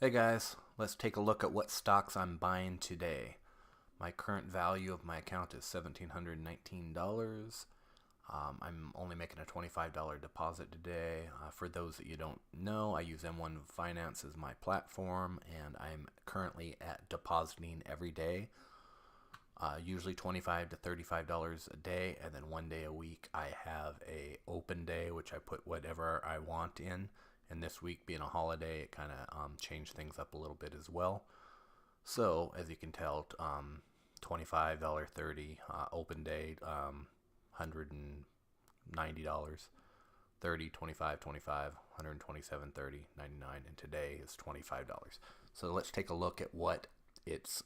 Hey guys, let's take a look at what stocks I'm buying today. My current value of my account is $1,719. I'm only making a $25 deposit today. For those that you don't know, I use M1 Finance as my platform, and I'm currently at depositing every day. Usually $25 to $35 a day, and then one day a week I have a open day, which I put whatever I want in. And this week being a holiday, it kind of changed things up a little bit as well. So as you can tell, $25, 30 open day, $190, 30, 25, 25, 127, 30, 99, and today is $25. So let's take a look at what it's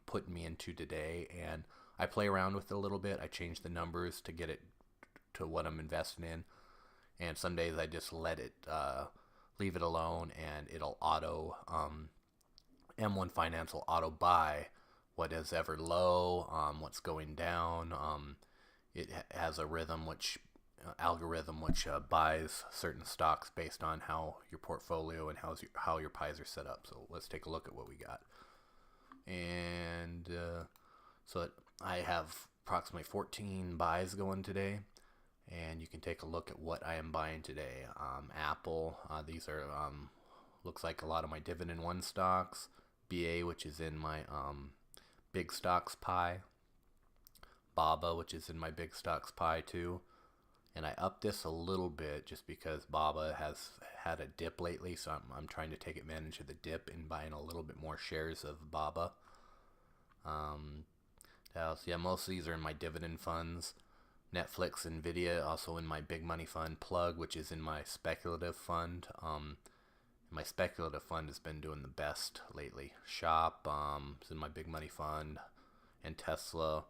putting me into today, and I play around with it a little bit. I change the numbers to get it to what I'm investing in, and some days I just let it leave it alone, and it'll auto M1 Finance will auto buy what is ever low, what's going down. It has a rhythm which algorithm which buys certain stocks based on how your portfolio and how your pies are set up. So let's take a look at what we got. And so I have approximately 14 buys going today, and you can take a look at what I am buying today. Apple, these are looks like a lot of my Dividend One stocks. BA, which is in my big stocks pie. BABA, which is in my big stocks pie too. And I upped this a little bit just because BABA has had a dip lately, so I'm trying to take advantage of the dip and buying a little bit more shares of BABA. So yeah, most of these are in my dividend funds. Netflix, Nvidia, also in my big money fund. Plug, which is in my speculative fund. My speculative fund has been doing the best lately. Shop is in my big money fund, and Tesla.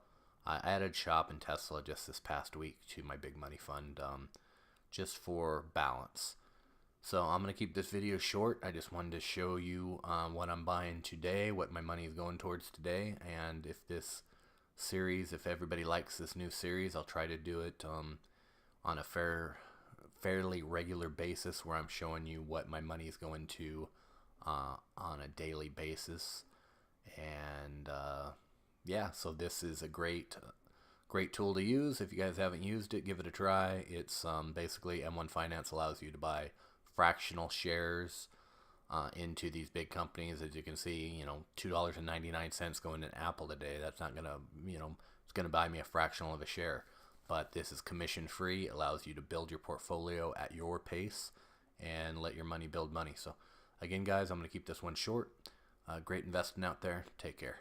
I added Shop and Tesla just this past week to my big money fund, just for balance. So I'm gonna keep this video short. I just wanted to show you what I'm buying today, what my money is going towards today, and if everybody likes this new series, I'll try to do it on a fairly regular basis where I'm showing you what my money is going to on a daily basis. And yeah, so this is a great tool to use. If you guys haven't used it, give it a try. It's basically M1 Finance allows you to buy fractional shares into these big companies. As you can see, $2.99 going in Apple today. That's not gonna, it's gonna buy me a fractional of a share. But this is commission free. It allows you to build your portfolio at your pace and let your money build money. So again, guys, I'm gonna keep this one short. Great investing out there. Take care.